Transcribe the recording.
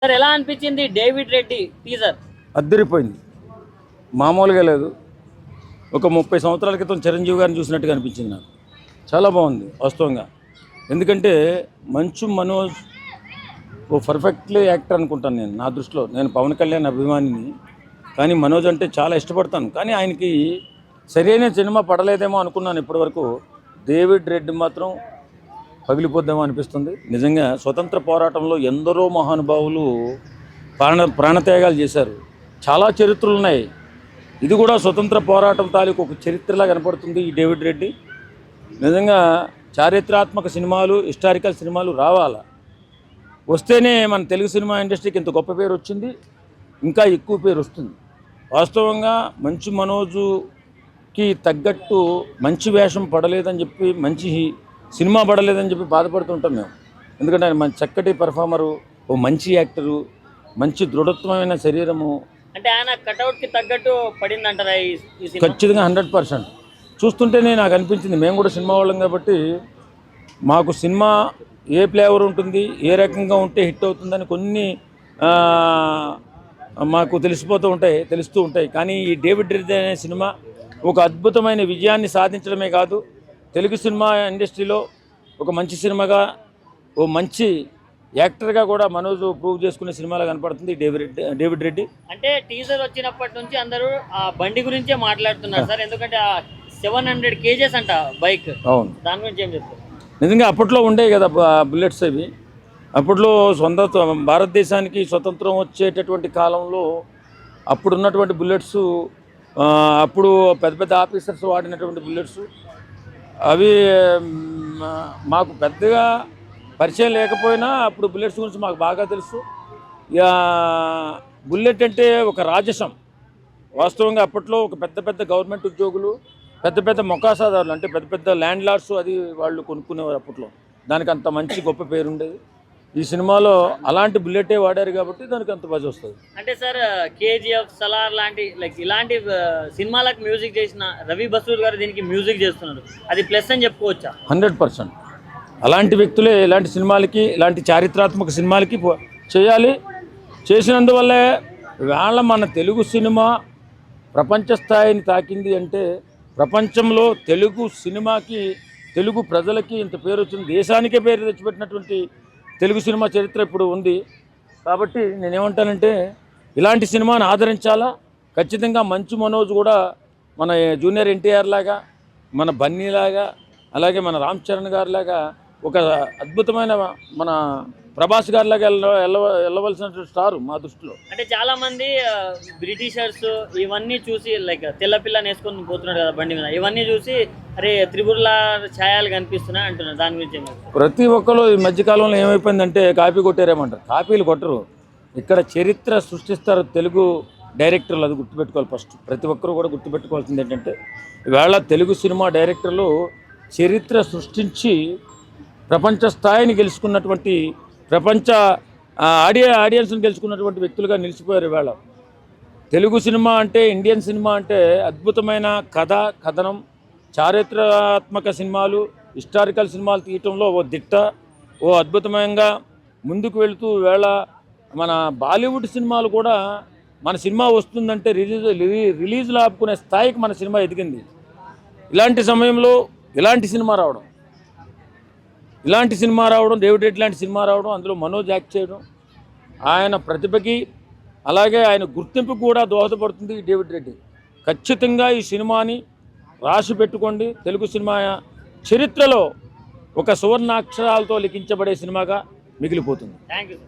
Sir ఎలా అనిపించింది David Reddy teaser? అద్దరిపోయింది, మామూలుగా లేదు. ఒక 30 సంవత్సరాల క్రితం చిరంజీవి గారిని చూసినట్టుగా అనిపించింది నాకు. చాలా బాగుంది వాస్తవంగా. ఎందుకంటే మంచు మనోజ్ ఓ పర్ఫెక్ట్లీ యాక్టర్ అనుకుంటాను నేను. నా దృష్టిలో నేను పవన్ కళ్యాణ్ అభిమానిని, కానీ మనోజ్ అంటే చాలా ఇష్టపడతాను. కానీ ఆయనకి సరైన సినిమా పడలేదేమో అనుకున్నాను ఇప్పటివరకు. డేవిడ్ రెడ్డి మాత్రం పగిలిపోద్దేమో అనిపిస్తుంది. నిజంగా స్వతంత్ర పోరాటంలో ఎందరో మహానుభావులు ప్రాణత్యాగాలు చేశారు. చాలా చరిత్రలు ఉన్నాయి. ఇది కూడా స్వతంత్ర పోరాటం తాలూకు ఒక చరిత్రలా కనపడుతుంది ఈ డేవిడ్ రెడ్డి. నిజంగా చారిత్రాత్మక సినిమాలు, హిస్టారికల్ సినిమాలు రావాలా, వస్తేనే మన తెలుగు సినిమా ఇండస్ట్రీకి ఇంత గొప్ప పేరు వచ్చింది, ఇంకా ఎక్కువ పేరు వస్తుంది. వాస్తవంగా మంచు మనోజుకి తగ్గట్టు మంచి వేషం పడలేదని చెప్పి, మంచి సినిమా పడలేదని చెప్పి బాధపడుతుంటాం మేము. ఎందుకంటే ఆయన మంచి చక్కటి పెర్ఫార్మరు, ఓ మంచి యాక్టరు, మంచి దృఢత్వమైన శరీరము. అంటే ఆయన కటౌట్కి తగ్గట్టు పడిందంటారా ఈ సినిమా? ఖచ్చితంగా 100%. చూస్తుంటేనే నాకు అనిపించింది, మేము కూడా సినిమా వాళ్ళం కాబట్టి మాకు సినిమా ఏ ఫ్లేవర్ ఉంటుంది, ఏ రకంగా ఉంటే హిట్ అవుతుందని కొన్ని మాకు తెలుస్తూ ఉంటాయి. కానీ ఈ డేవిడ్ రెడ్డి అనే సినిమా ఒక అద్భుతమైన విజయాన్ని సాధించడమే కాదు, తెలుగు సినిమా ఇండస్ట్రీలో ఒక మంచి సినిమాగా, ఓ మంచి యాక్టర్గా కూడా మనోజ్ ప్రూవ్ చేసుకునే సినిమాలో కనపడుతుంది డేవిడ్ రెడ్డి. అంటే టీజర్ వచ్చినప్పటి నుంచి అందరూ ఆ బండి గురించే మాట్లాడుతున్నారు సార్. ఎందుకంటే 700 kgs అంట బైక్. అవును, దాని గురించి ఏం చెప్తారు? నిజంగా అప్పట్లో ఉండేవి కదా బుల్లెట్స్. అవి అప్పట్లో భారతదేశానికి స్వతంత్రం వచ్చేటటువంటి కాలంలో అప్పుడున్నటువంటి బుల్లెట్స్, అప్పుడు పెద్ద పెద్ద ఆఫీసర్స్ వాడినటువంటి బుల్లెట్స్. అవి మాకు పెద్దగా పరిచయం లేకపోయినా అప్పుడు బుల్లెట్స్ గురించి మాకు బాగా తెలుసు. ఇక బుల్లెట్ అంటే ఒక రాజసం. వాస్తవంగా అప్పట్లో ఒక పెద్ద పెద్ద గవర్నమెంట్ ఉద్యోగులు, పెద్ద పెద్ద మొకాసాదారులు, అంటే పెద్ద పెద్ద ల్యాండ్ లార్డ్స్ అది వాళ్ళు కొనుక్కునేవారు అప్పట్లో. దానికి అంత మంచి గొప్ప పేరు ఉండేది. ఈ సినిమాలో అలాంటి బుల్లెటే వాడారు కాబట్టి దానికి అంత బజ్ వస్తుంది. అంటే సార్ కేజీఎఫ్, సలార్ లాంటి ఇలాంటి సినిమాలకు మ్యూజిక్ చేసిన రవి బసూర్ గారు దీనికి మ్యూజిక్ చేస్తున్నారు. అది ప్లస్ అని చెప్పుకోవచ్చా? 100%. అలాంటి వ్యక్తులే ఇలాంటి సినిమాలకి, ఇలాంటి చారిత్రాత్మక సినిమాలకి చేయాలి. చేసినందువల్లే వేళ మన తెలుగు సినిమా ప్రపంచ స్థాయిని తాకింది. అంటే ప్రపంచంలో తెలుగు సినిమాకి, తెలుగు ప్రజలకి ఇంత పేరు వచ్చింది. దేశానికే పేరు తెచ్చిపెట్టినటువంటి తెలుగు సినిమా చరిత్ర ఇప్పుడు ఉంది. కాబట్టి నేనేమంటానంటే ఇలాంటి సినిమాని ఆదరించాలా. ఖచ్చితంగా మంచు మనోజ్ కూడా మన జూనియర్ ఎన్టీఆర్ లాగా, మన బన్నీ లాగా, అలాగే మన రామ్ చరణ్ గారి లాగా, ఒక అద్భుతమైన మన ప్రభాస్ గారిలాగా వెళ్ళవలసిన స్టారు మా దృష్టిలో. అంటే చాలా మంది బ్రిటిషర్స్ ఇవన్నీ చూసి తెల్లపిల్లని వేసుకొని పోతున్నాడు కదా బండి మీద, ఇవన్నీ చూసి అరే త్రిపురల ఛాయలు కనిపిస్తున్నాయి అంటున్నారు. దాని గురించి ప్రతి ఒక్కరు ఈ మధ్యకాలంలో ఏమైపోయిందంటే కాపీ కొట్టారేమంటారు. కాపీలు కొట్టరు, ఇక్కడ చరిత్ర సృష్టిస్తారు తెలుగు డైరెక్టర్లు. అది గుర్తుపెట్టుకోవాలి ఫస్ట్. ప్రతి ఒక్కరు కూడా గుర్తుపెట్టుకోవాల్సింది ఏంటంటే ఇవాళ తెలుగు సినిమా డైరెక్టర్లు చరిత్ర సృష్టించి ప్రపంచ స్థాయిని గెలుచుకున్నటువంటి, ప్రపంచ ఆడియన్స్ని గెలుచుకున్నటువంటి వ్యక్తులుగా నిలిచిపోయారు. ఇవాళ తెలుగు సినిమా అంటే, ఇండియన్ సినిమా అంటే అద్భుతమైన కథ, కథనం, చారిత్రాత్మక సినిమాలు, హిస్టారికల్ సినిమాలు తీయటంలో ఓ దిట్ట, ఓ అద్భుతంగా ముందుకు వెళుతూ ఇవాళ మన బాలీవుడ్ సినిమాలు కూడా మన సినిమా వస్తుందంటే రిలీజ్లో ఆపుకునే స్థాయికి మన సినిమా ఎదిగింది. ఇలాంటి సమయంలో ఇలాంటి సినిమా రావడం, డేవిడ్ రెడ్డి లాంటి సినిమా రావడం, అందులో మనోజ్ యాక్ట్ చేయడం, ఆయన ప్రతిభకి అలాగే ఆయన గుర్తింపుకు కూడా దోహదపడుతుంది ఈ డేవిడ్ రెడ్డి. ఖచ్చితంగా ఈ సినిమాని రాసి పెట్టుకోండి. తెలుగు సినిమా చరిత్రలో ఒక సువర్ణాక్షరాలతో లిఖించబడే సినిమాగా మిగిలిపోతుంది. Thank you.